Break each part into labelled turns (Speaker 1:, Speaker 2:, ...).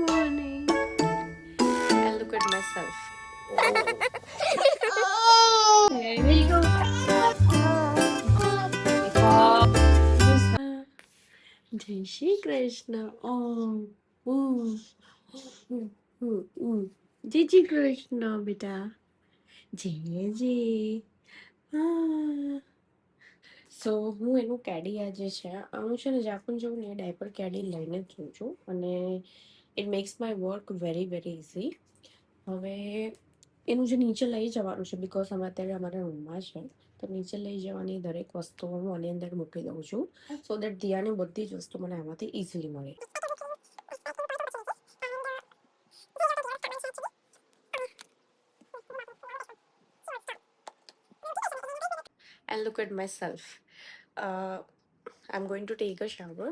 Speaker 1: morning. And look at myself. Oh. There we go. જય શ્રી કૃષ્ણ. જય શ્રી કૃષ્ણ બેટા. જય જય. સો હું એનું કેડી આજે છે હું છે ને જ્યાં પણ જાઉં ને ડાયપર કેડી લઈને જ જોઉં છું અને it max my work very very easy. હવે એનું જે નીચે લઈ જવાનું છે બિકોઝ અમે અત્યારે અમારા રૂમમાં છે તો નીચે લઈ જવાની દરેક વસ્તુ હું આની અંદર મૂકી દઉં છું સો દેટ દિયાની બધી જ વસ્તુ મને આમાંથી ઇઝીલી મળે. And look at myself. I'm going to take a shower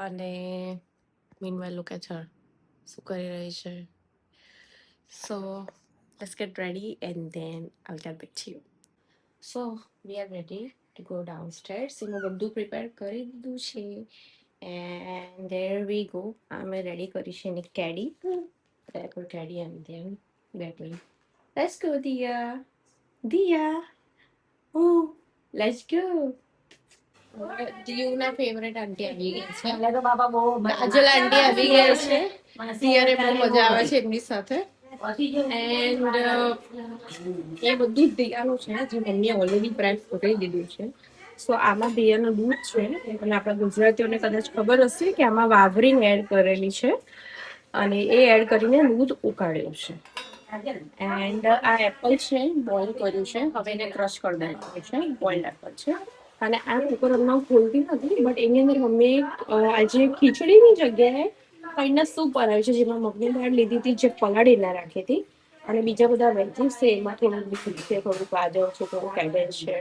Speaker 1: અને meanwhile look at her. શું કરી રહી છે? So let's get ready and then I'll get back to you. So we are ready to go downstairs. એનું બધું prepare કરી દીધું છે and there we go. અમે રેડી કરી છે એની કેડી diaper કેડી and then get ready. Let's go Diya. Diya. Oh, let's go. જીવના favourite આંટી આવી ગઈ છે.
Speaker 2: એટલે તો બાપા બહુ
Speaker 1: કાજલ આંટી આવી ગયા છે. દિયાને બહુ મજા આવે છે એમની સાથે. એન્ડ એ બધું જ દિયાનું છે જે મમ્મીએ ઓલરેડી પ્રેપ કરી દીધું છે. સો આમાં દિયાનું દૂધ છે અને આપણા ગુજરાતીઓને કદાચ ખબર હશે કે આમાં વાવરીંગ એડ કરેલી છે અને એ એડ કરીને દૂધ ઉકાળ્યું છે. એન્ડ આ એપલ છે બોઇલ કર્યું છે હવે એને ક્રશ કરી દેવાનું છે બોઇલ્ડ એપલ છે અને આ કુકર હમણાં ખોલતી નથી બટ એની અંદર મમ્મી આજે ખીચડીની જગ્યાએ કંઈના સૂપ બનાવ્યું છે જેમાં મગની દાળ લીધી હતી જે પલાળીને રાખી હતી અને બીજા બધા વેજીસ છે એમાં થોડું બીટ છે થોડું ગાજર છે થોડું કેબેજ છે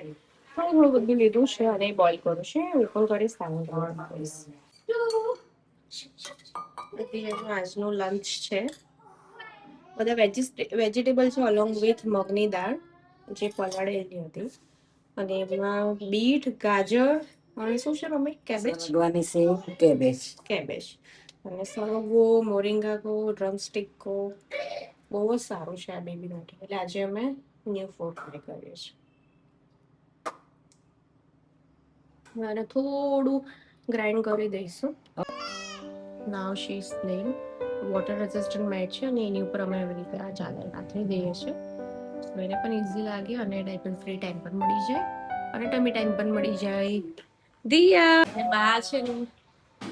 Speaker 1: થોડું બધું લીધું છે અને બોઇલ કર્યું છે ઉપર કરીશ સાવણ કરીશ. આજનું લંચ છે બધા વેજીટેબલ છે અલોંગ વિથ મગની દાળ જે પલાળેલી હતી અને એમાં બીટ ગાજર અને શું છે મમ્મી કેબેજ
Speaker 2: ભગવાની સેવ કેબેજ
Speaker 1: કેબેજ અને સરગવો મોરિંગા ડ્રમસ્ટિક બહુ જ સારું છે આ બેબી માટે એટલે આજે અમે ન્યૂ ફૂડ ટ્રાય કરીએ છીએ અને થોડું ગ્રાઇન્ડ કરી દઈશું. Now she is playing water resistant mat છે અને એની ઉપર અમે એવી રીતે આ ચાદર નાખી દઈએ છીએ તો એને પણ ઇઝી લાગે અને ડાયપર ફ્રી ટાઈમ પણ મળી જાય અને ટમી ટાઈમ પણ મળી જાય. દિયા અને બા છે ને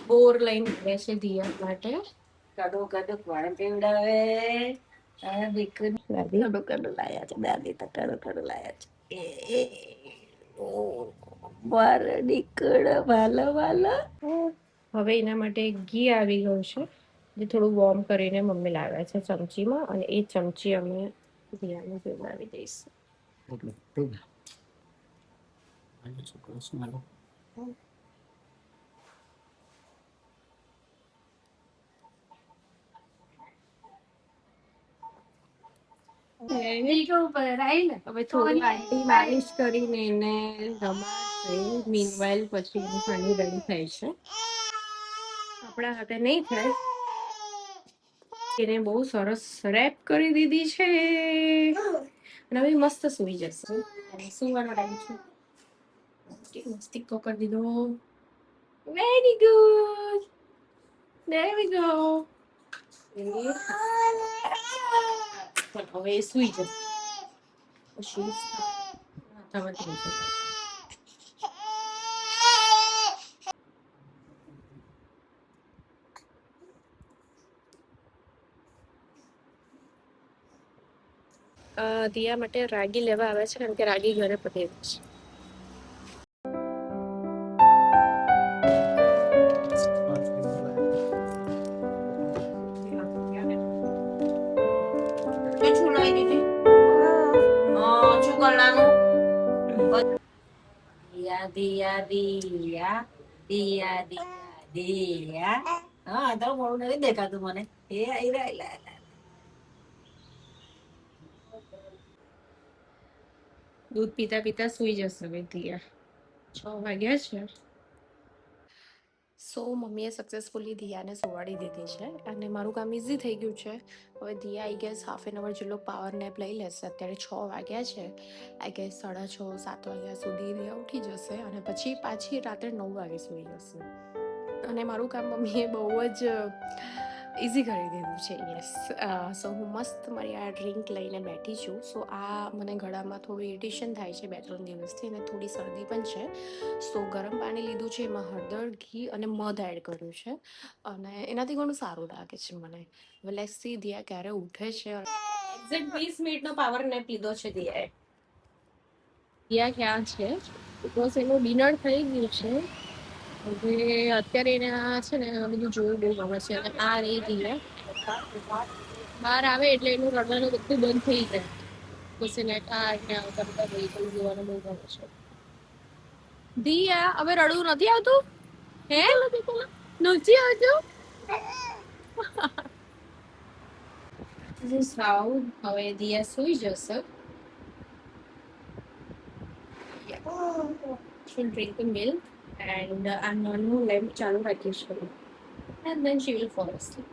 Speaker 1: બોર લઈને આવે છે દિયા માટે.
Speaker 2: કડું કડું પાણી પીવડાવે દાદી કડું કડું લાયા છે દાદી તો કડું કડું લાયા છે મારો દીકડો ભાલો ભાલો.
Speaker 1: હવે એના માટે ઘી આવી ગયું છે જે થોડું વોર્મ કરીને મમ્મી લાવ્યા છે ચમચીમાં અને એ ચમચી અમે દિયાને પીવડાવી દઈશું. હવે થોડી આંટી માલિશ કરીને એને રમાડશે મીનવાઇલ પછી એનું પાણી રેડી થાય છે. આપણા હાથે નહીં થાય એને બહુ સરસ રેપ કરી દીધી છે અને હવે મસ્ત સૂઈ જશે. સુવાનો ટાઈમ છે મસ્તી કરી દીધો. Very good there we go. હવે સુઈ જશે પછી દિયા માટે રાગી લેવા આવે છે કારણ કે રાગી ઘરે પતી છે.
Speaker 2: દિયા દિયા દિયા દિયા દિયા દિયા હા તો મોડું નથી દેખાતું મને એ આઈ રહ્યા
Speaker 1: દૂધ પીતા પીતા સુઈ જશે હવે દિયા 6 વાગ્યા છે. સો મમ્મીએ સક્સેસફુલી દિયાને સુવાડી દીધી છે અને મારું કામ ઇઝી થઈ ગયું છે. હવે Diya I guess half an hour જેટલો પાવર નેપ લઈ લેશે. અત્યારે 6 વાગ્યા છે. આઈ ગેસ 6:30 7 વાગ્યા સુધી દિયા ઉઠી જશે અને પછી પાછી રાત્રે 9 વાગે સૂઈ જશે. અને મારું કામ મમ્મીએ બહુ જ ઇઝી કરી દીધું છે. યસ. સો હું મસ્ત મારી આ ડ્રિંક લઈને બેઠી છું. સો આ મને ગળામાં થોડું ઇરિટેશન થાય છે 2-3 દિવસથી અને થોડી શરદી પણ છે. સો ગરમ પાણી લીધું છે, એમાં હળદર, ઘી અને મધ એડ કર્યું છે અને એનાથી ઘણું સારું લાગે છે મને. હવે લેટ્સ સી દિયા ક્યારે ઉઠે છે. એક્ઝેક્ટ 20 મિનિટનો પાવર નેપ લીધો છે દિયાએ. દિયા ક્યાં છે? બિકોઝ એનું ડિનર થઈ ગયું છે. હવે અત્યારે એને આ છે ને આ બધું જોવું બહુ ગમે છે અને આ રહી દિયા. બહાર આવે એટલે એનું રડવાનું બધું બંધ થઈ જાય. પછી એને આ એને આવતા બધા vehicle જોવાનું બહુ ગમે છે. દિયા હવે રડવું નથી આવતું? હે નથી આવતું? This is how હવે દિયા સૂઈ જશે. She'll drink the milk and આ નાનું લેમ્પ ચાલુ રાખીશ and then she will fall asleep.